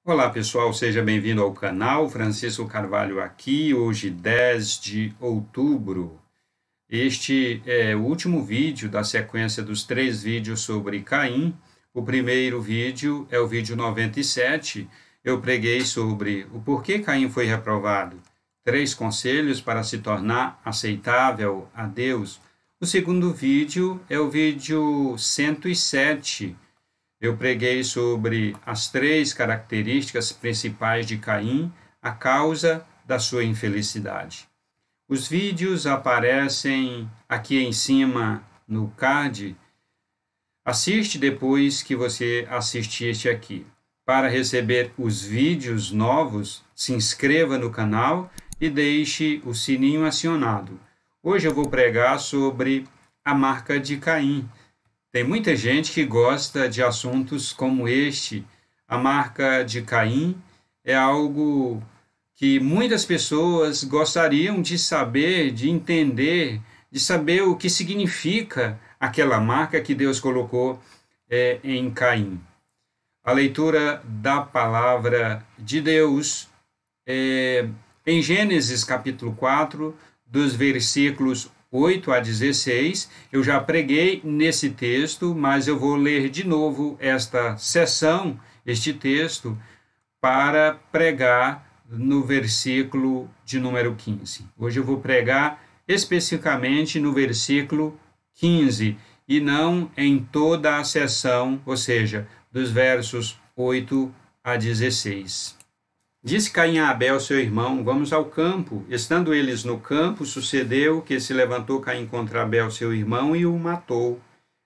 Olá pessoal, seja bem-vindo ao canal. Francisco Carvalho aqui, hoje 10 de outubro. Este é o último vídeo da sequência dos 3 vídeos sobre Caim. O primeiro vídeo é o vídeo 97. Eu preguei sobre o porquê Caim foi reprovado. 3 conselhos para se tornar aceitável a Deus. O segundo vídeo é o vídeo 107. Eu preguei sobre as 3 características principais de Caim, a causa da sua infelicidade. Os vídeos aparecem aqui em cima no card. Assiste depois que você assistir este aqui. Para receber os vídeos novos, se inscreva no canal e deixe o sininho acionado. Hoje eu vou pregar sobre a marca de Caim. Tem muita gente que gosta de assuntos como este. A marca de Caim é algo que muitas pessoas gostariam de saber, de entender, de saber o que significa aquela marca que Deus colocou em Caim. A leitura da palavra de Deus em Gênesis capítulo 4, dos versículos 8 a 16, eu já preguei nesse texto, mas eu vou ler de novo esta seção, este texto, para pregar no versículo de número 15. Hoje eu vou pregar especificamente no versículo 15 e não em toda a seção, ou seja, dos versos 8 a 16. Disse Caim a Abel, seu irmão, vamos ao campo. Estando eles no campo, sucedeu que se levantou Caim contra Abel, seu irmão, e o matou.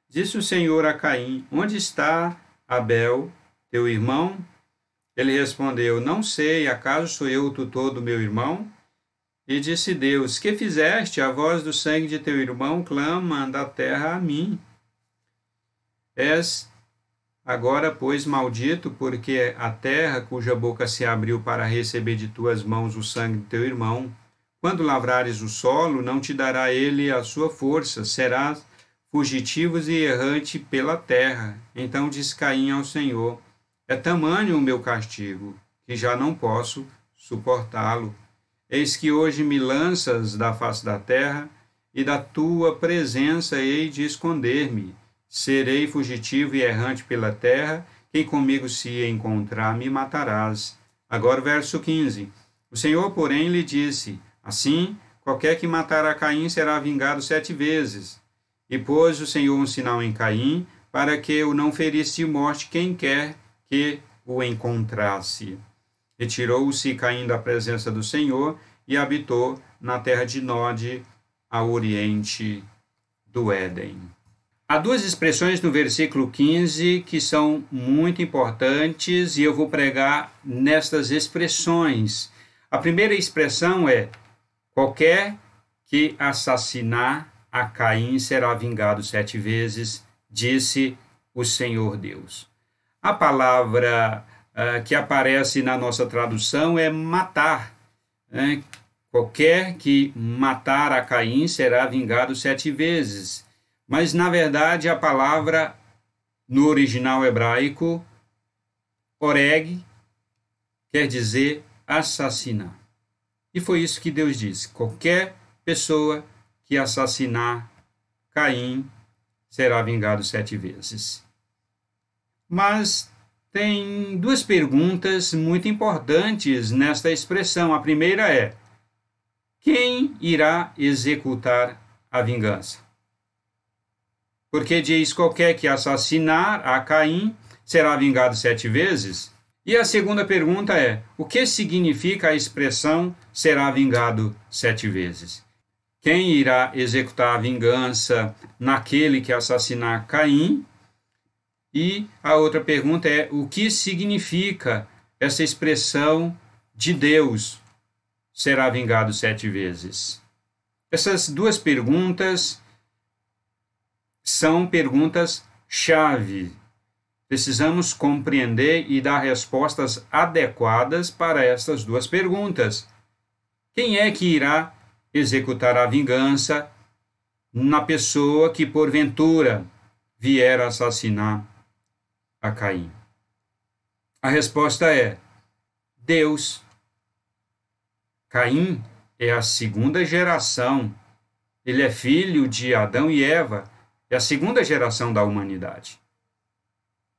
Disse o Senhor a Caim, onde está Abel, teu irmão? Ele respondeu, não sei, acaso sou eu o tutor do meu irmão? E disse Deus, que fizeste? A voz do sangue de teu irmão clama da terra a mim. És agora, pois, maldito, porque a terra cuja boca se abriu para receber de tuas mãos o sangue de teu irmão, quando lavrares o solo, não te dará ele a sua força, serás fugitivo e errante pela terra. Então disse Caim ao Senhor, é tamanho o meu castigo, que já não posso suportá-lo. Eis que hoje me lanças da face da terra, e da tua presença hei de esconder-me. Serei fugitivo e errante pela terra, quem comigo se encontrar me matarás. Agora o verso 15. O Senhor, porém, lhe disse, assim, qualquer que matar a Caim será vingado 7 vezes. E pôs o Senhor um sinal em Caim, para que o não ferisse de morte quem quer que o encontrasse. Retirou-se Caim da presença do Senhor e habitou na terra de Nod, a oriente do Éden. Há 2 expressões no versículo 15 que são muito importantes e eu vou pregar nestas expressões. A primeira expressão é: qualquer que assassinar a Caim será vingado 7 vezes, disse o Senhor Deus. A palavra que aparece na nossa tradução é matar. Qualquer que matar a Caim será vingado 7 vezes. Mas, na verdade, a palavra no original hebraico, oreg, quer dizer assassinar. E foi isso que Deus disse. Qualquer pessoa que assassinar Caim será vingado 7 vezes. Mas tem 2 perguntas muito importantes nesta expressão. A primeira é, quem irá executar a vingança? Porque diz, qualquer que assassinar a Caim será vingado 7 vezes. E a segunda pergunta é, o que significa a expressão será vingado 7 vezes? Quem irá executar a vingança naquele que assassinar Caim? E a outra pergunta é, o que significa essa expressão de Deus será vingado 7 vezes? Essas 2 perguntas são perguntas-chave. Precisamos compreender e dar respostas adequadas para estas 2 perguntas. Quem é que irá executar a vingança na pessoa que, porventura, vier assassinar a Caim? A resposta é Deus. Caim é a segunda geração. Ele é filho de Adão e Eva. É a segunda geração da humanidade.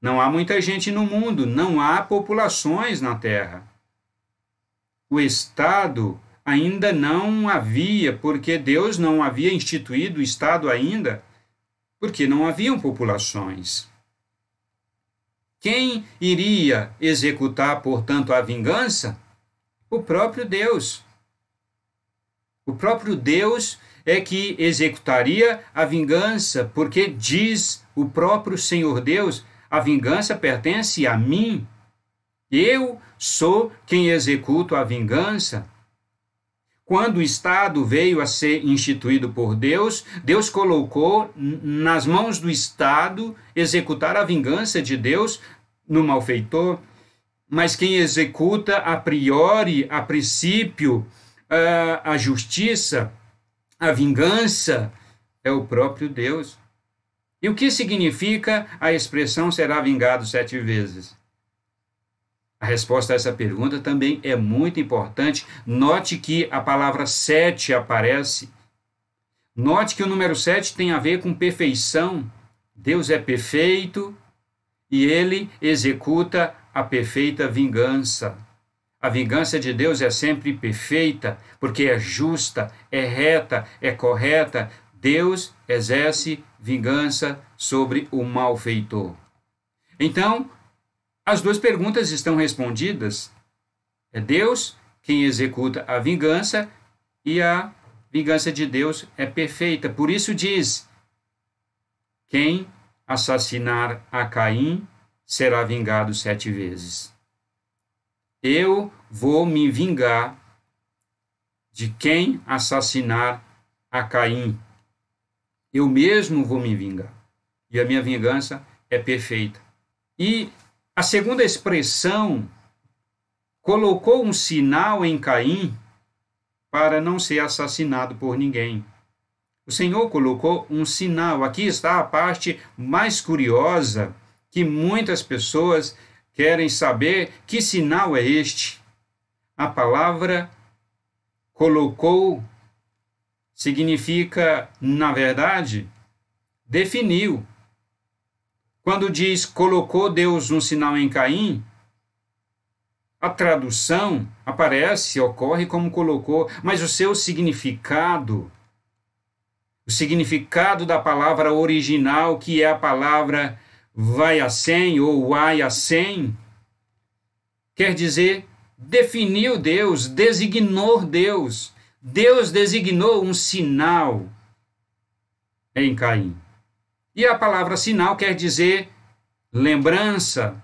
Não há muita gente no mundo, não há populações na Terra. O Estado ainda não havia, porque Deus não havia instituído o Estado ainda, porque não haviam populações. Quem iria executar, portanto, a vingança? O próprio Deus. O próprio Deus é que executaria a vingança, porque diz o próprio Senhor Deus, a vingança pertence a mim. Eu sou quem executo a vingança. Quando o Estado veio a ser instituído por Deus, Deus colocou nas mãos do Estado executar a vingança de Deus no malfeitor, mas quem executa a priori, a princípio, a justiça, a vingança, é o próprio Deus. E o que significa a expressão será vingado 7 vezes? A resposta a essa pergunta também é muito importante. Note que a palavra 7 aparece. Note que o número 7 tem a ver com perfeição. Deus é perfeito e ele executa a perfeita vingança. A vingança de Deus é sempre perfeita, porque é justa, é reta, é correta. Deus exerce vingança sobre o malfeitor. Então, as duas perguntas estão respondidas. É Deus quem executa a vingança e a vingança de Deus é perfeita. Por isso diz, quem assassinar a Caim será vingado 7 vezes. Eu vou me vingar de quem assassinar a Caim. Eu mesmo vou me vingar. E a minha vingança é perfeita. E a segunda expressão colocou um sinal em Caim para não ser assassinado por ninguém. O Senhor colocou um sinal. Aqui está a parte mais curiosa, que muitas pessoas querem saber que sinal é este. A palavra colocou significa, na verdade, definiu. Quando diz colocou Deus um sinal em Caim, a tradução ocorre como colocou, mas o seu significado, o significado da palavra original, que é a palavra vaiacém ou waiacém, quer dizer definiu Deus, designou Deus. Deus designou um sinal em Caim. E a palavra sinal quer dizer lembrança.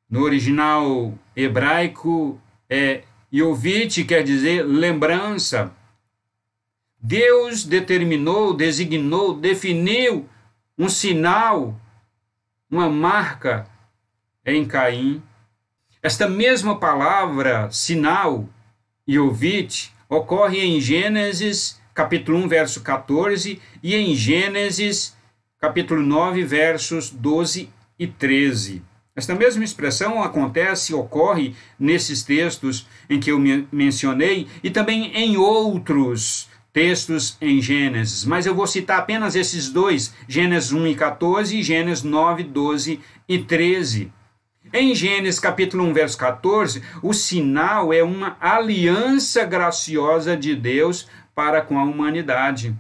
No original hebraico, Yovit, quer dizer lembrança. Deus determinou, designou, definiu um sinal, uma marca em Caim. Esta mesma palavra, sinal, Yovit, ocorre em Gênesis, capítulo 1, verso 14, e em Gênesis, capítulo 9, versos 12 e 13. Esta mesma expressão ocorre nesses textos em que eu mencionei e também em outros textos em Gênesis. Mas eu vou citar apenas esses dois, Gênesis 1 e 14 e Gênesis 9, 12 e 13. Em Gênesis capítulo 1, verso 14, o sinal é uma aliança graciosa de Deus para com a humanidade.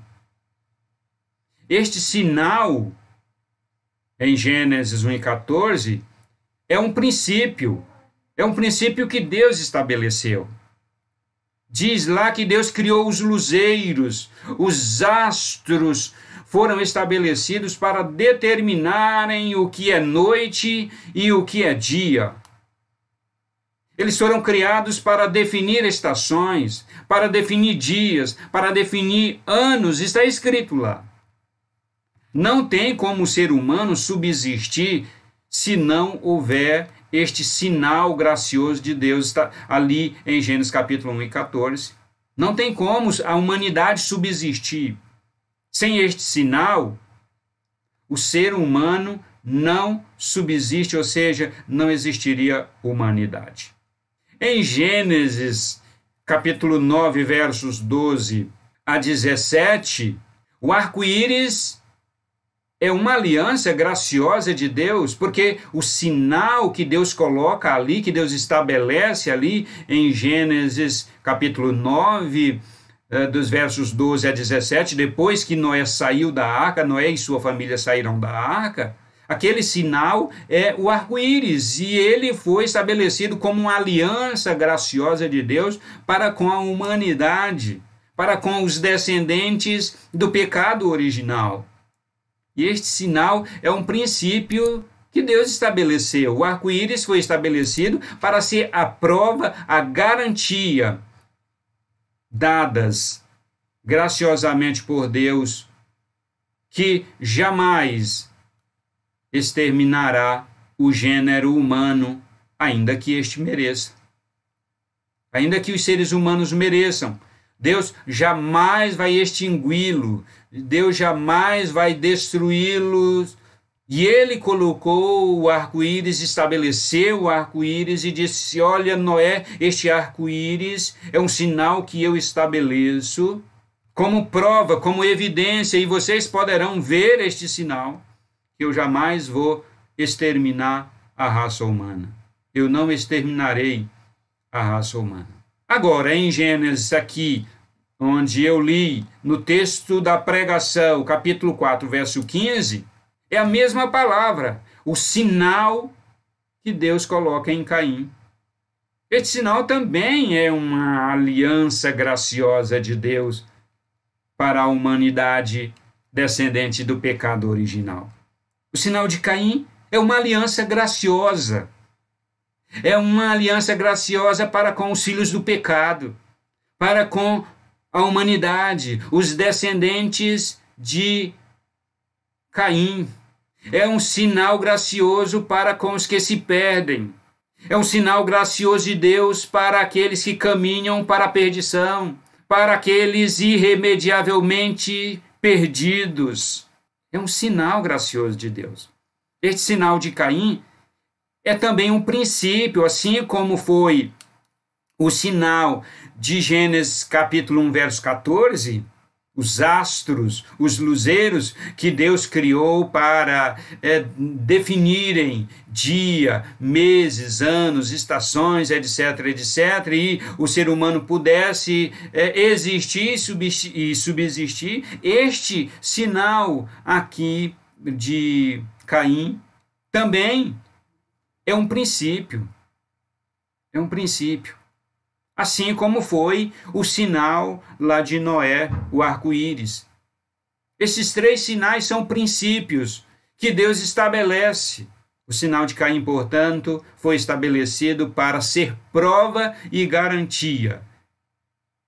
Este sinal, em Gênesis 1 e 14, é um princípio que Deus estabeleceu. Diz lá que Deus criou os luzeiros, os astros foram estabelecidos para determinarem o que é noite e o que é dia. Eles foram criados para definir estações, para definir dias, para definir anos, está escrito lá. Não tem como o ser humano subsistir se não houver este sinal gracioso de Deus, está ali em Gênesis capítulo 1 e 14. Não tem como a humanidade subsistir. Sem este sinal, o ser humano não subsiste, ou seja, não existiria humanidade. Em Gênesis, capítulo 9, versos 12 a 17, o arco-íris é uma aliança graciosa de Deus, porque o sinal que Deus coloca ali, que Deus estabelece ali em Gênesis capítulo 9, dos versos 12 a 17, depois que Noé saiu da arca, Noé e sua família saíram da arca, aquele sinal é o arco-íris, e ele foi estabelecido como uma aliança graciosa de Deus para com a humanidade, para com os descendentes do pecado original. E este sinal é um princípio que Deus estabeleceu. O arco-íris foi estabelecido para ser a prova, a garantia dadas graciosamente por Deus, que jamais exterminará o gênero humano, ainda que este mereça. Ainda que os seres humanos mereçam. Deus jamais vai extingui-lo, Deus jamais vai destruí-los. E ele colocou o arco-íris, estabeleceu o arco-íris e disse: olha, Noé, este arco-íris é um sinal que eu estabeleço como prova, como evidência, e vocês poderão ver este sinal, que eu jamais vou exterminar a raça humana. Eu não exterminarei a raça humana. Agora, em Gênesis aqui, onde eu li no texto da pregação, capítulo 4, verso 15, é a mesma palavra, o sinal que Deus coloca em Caim. Este sinal também é uma aliança graciosa de Deus para a humanidade descendente do pecado original. O sinal de Caim é uma aliança graciosa. É uma aliança graciosa para com os filhos do pecado, para com a humanidade, os descendentes de Caim. É um sinal gracioso para com os que se perdem. É um sinal gracioso de Deus para aqueles que caminham para a perdição, para aqueles irremediavelmente perdidos. É um sinal gracioso de Deus. Este sinal de Caim é também um princípio, assim como foi o sinal de Gênesis capítulo 1, verso 14, os astros, os luzeiros que Deus criou para definirem dia, meses, anos, estações, etc., etc., e o ser humano pudesse existir e subsistir. Este sinal aqui de Caim também é um princípio. É um princípio. Assim como foi o sinal lá de Noé, o arco-íris. Esses três sinais são princípios que Deus estabelece. O sinal de Caim, portanto, foi estabelecido para ser prova e garantia,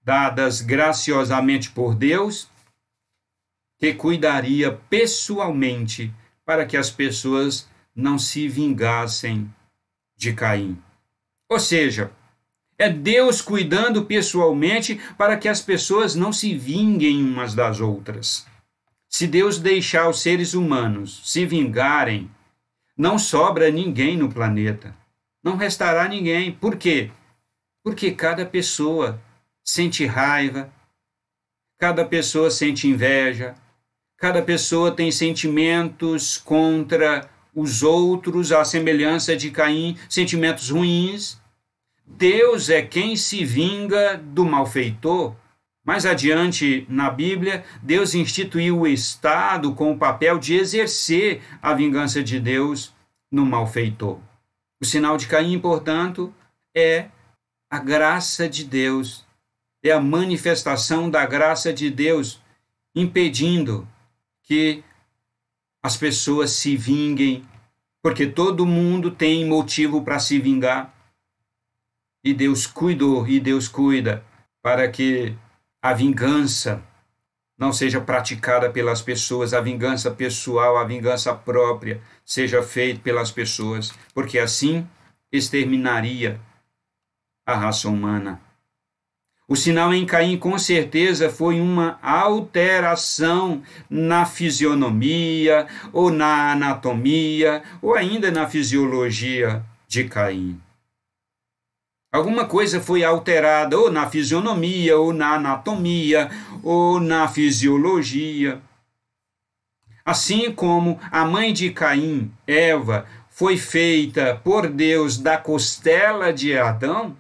dadas graciosamente por Deus, que cuidaria pessoalmente para que as pessoas não se vingassem de Caim. Ou seja, é Deus cuidando pessoalmente para que as pessoas não se vinguem umas das outras. Se Deus deixar os seres humanos se vingarem, não sobra ninguém no planeta. Não restará ninguém. Por quê? Porque cada pessoa sente raiva, cada pessoa sente inveja, cada pessoa tem sentimentos contra os outros, à semelhança de Caim, sentimentos ruins. Deus é quem se vinga do malfeitor. Mais adiante na Bíblia, Deus instituiu o Estado com o papel de exercer a vingança de Deus no malfeitor. O sinal de Caim, portanto, é a graça de Deus, é a manifestação da graça de Deus, impedindo que as pessoas se vinguem, porque todo mundo tem motivo para se vingar. E Deus cuidou, e Deus cuida para que a vingança não seja praticada pelas pessoas, a vingança pessoal, a vingança própria seja feita pelas pessoas, porque assim exterminaria a raça humana. O sinal em Caim, com certeza, foi uma alteração na fisionomia, ou na anatomia, ou ainda na fisiologia de Caim. Alguma coisa foi alterada ou na fisionomia, ou na anatomia, ou na fisiologia. Assim como a mãe de Caim, Eva, foi feita por Deus da costela de Adão,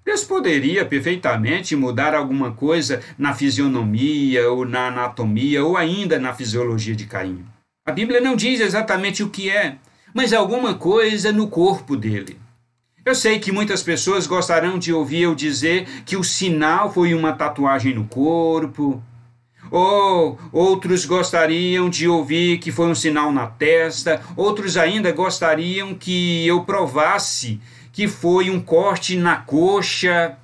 Deus poderia perfeitamente mudar alguma coisa na fisionomia, ou na anatomia, ou ainda na fisiologia de Caim. A Bíblia não diz exatamente o que é, mas alguma coisa no corpo dele. Eu sei que muitas pessoas gostarão de ouvir eu dizer que o sinal foi uma tatuagem no corpo, ou outros gostariam de ouvir que foi um sinal na testa, outros ainda gostariam que eu provasse que foi um corte na coxa,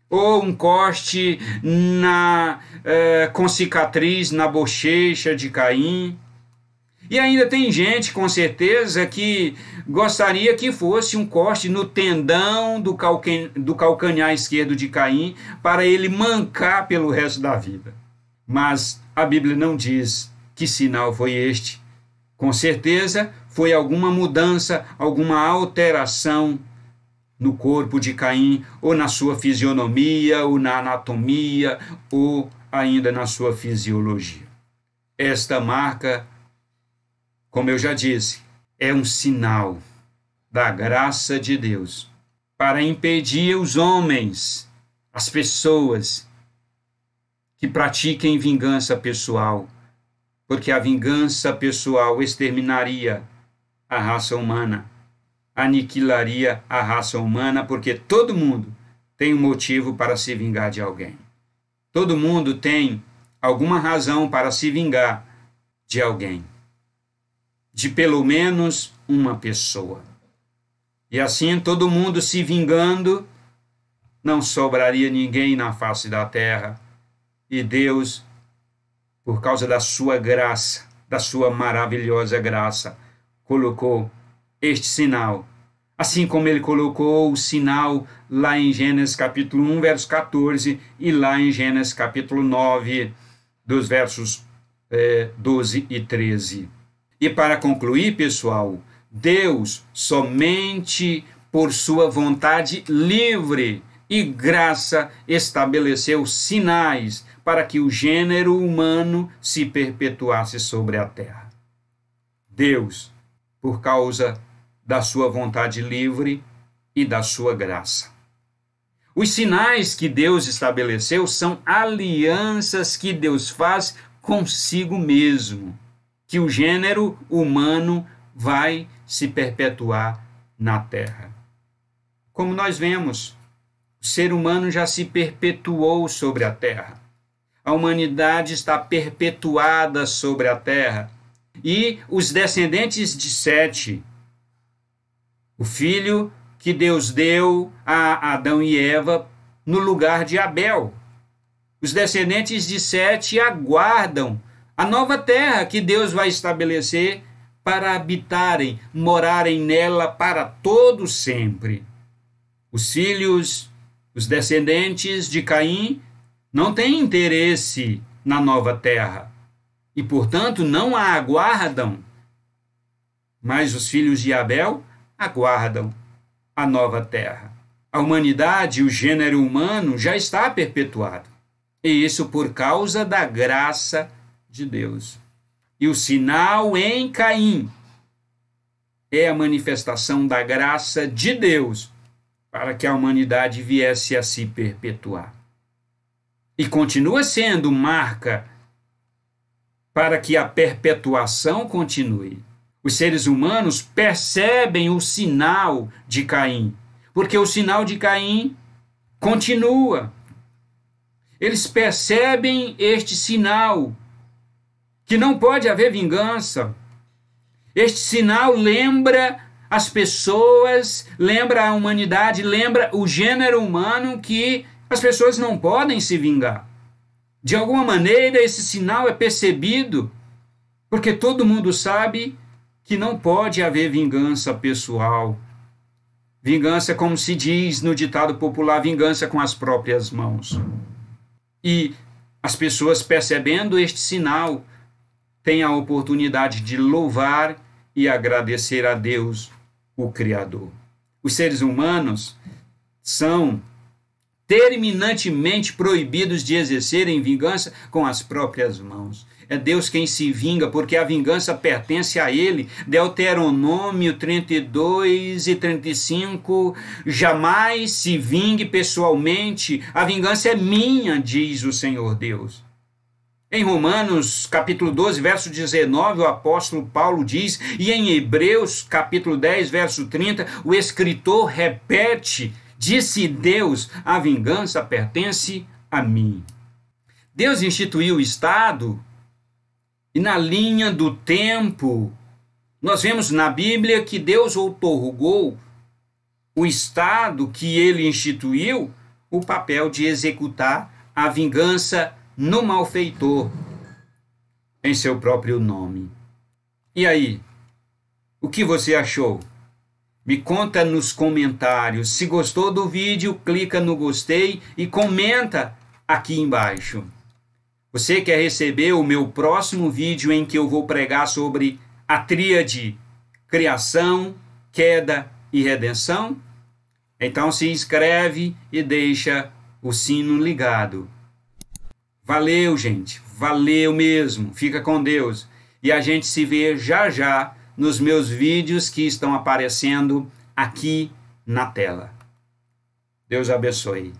ou um corte com cicatriz na bochecha de Caim. E ainda tem gente, com certeza, que gostaria que fosse um corte no tendão do calcanhar esquerdo de Caim, para ele mancar pelo resto da vida. Mas a Bíblia não diz que sinal foi este. Com certeza foi alguma mudança, alguma alteração no corpo de Caim, ou na sua fisionomia, ou na anatomia, ou ainda na sua fisiologia. Esta marca, como eu já disse, é um sinal da graça de Deus para impedir os homens, as pessoas, que pratiquem vingança pessoal, porque a vingança pessoal exterminaria a raça humana, aniquilaria a raça humana, porque todo mundo tem um motivo para se vingar de alguém. Todo mundo tem alguma razão para se vingar de alguém, de pelo menos uma pessoa. E assim, todo mundo se vingando, não sobraria ninguém na face da terra. E Deus, por causa da sua graça, da sua maravilhosa graça, colocou este sinal. Assim como ele colocou o sinal lá em Gênesis capítulo 1, verso 14, e lá em Gênesis capítulo 9, dos versos 12 e 13. E para concluir, pessoal, Deus, somente por sua vontade livre e graça, estabeleceu sinais para que o gênero humano se perpetuasse sobre a terra. Deus, por causa da sua vontade livre e da sua graça. Os sinais que Deus estabeleceu são alianças que Deus faz consigo mesmo, que o gênero humano vai se perpetuar na terra. Como nós vemos, o ser humano já se perpetuou sobre a terra. A humanidade está perpetuada sobre a terra. E os descendentes de Sete, o filho que Deus deu a Adão e Eva no lugar de Abel. Os descendentes de Sete aguardam a nova terra que Deus vai estabelecer para habitarem, morarem nela para todo sempre. Os filhos, os descendentes de Caim, não têm interesse na nova terra e, portanto, não a aguardam. Mas os filhos de Abel aguardam a nova terra. A humanidade, o gênero humano, já está perpetuado. E isso por causa da graça de Deus. E o sinal em Caim é a manifestação da graça de Deus para que a humanidade viesse a se perpetuar. E continua sendo marca para que a perpetuação continue. Os seres humanos percebem o sinal de Caim, porque o sinal de Caim continua. Eles percebem este sinal, que não pode haver vingança. Este sinal lembra as pessoas, lembra a humanidade, lembra o gênero humano que as pessoas não podem se vingar. De alguma maneira, esse sinal é percebido, porque todo mundo sabe que não pode haver vingança pessoal. Vingança, como se diz no ditado popular, vingança com as próprias mãos. E as pessoas, percebendo este sinal, têm a oportunidade de louvar e agradecer a Deus, o Criador. os seres humanos são terminantemente proibidos de exercerem vingança com as próprias mãos. É Deus quem se vinga, porque a vingança pertence a Ele. Deuteronômio 32 e 35, jamais se vingue pessoalmente, a vingança é minha, diz o Senhor Deus. Em Romanos, capítulo 12, verso 19, o apóstolo Paulo diz, e em Hebreus, capítulo 10, verso 30, o escritor repete, disse Deus, a vingança pertence a mim. Deus instituiu o Estado, e na linha do tempo, nós vemos na Bíblia que Deus outorgou o Estado que ele instituiu o papel de executar a vingança no malfeitor, em seu próprio nome. E aí, o que você achou? Me conta nos comentários. Se gostou do vídeo, clica no gostei e comenta aqui embaixo. Você quer receber o meu próximo vídeo em que eu vou pregar sobre a tríade criação, queda e redenção? Então se inscreve e deixa o sino ligado. Valeu, gente. Valeu mesmo. Fica com Deus. E a gente se vê já já nos meus vídeos que estão aparecendo aqui na tela. Deus abençoe.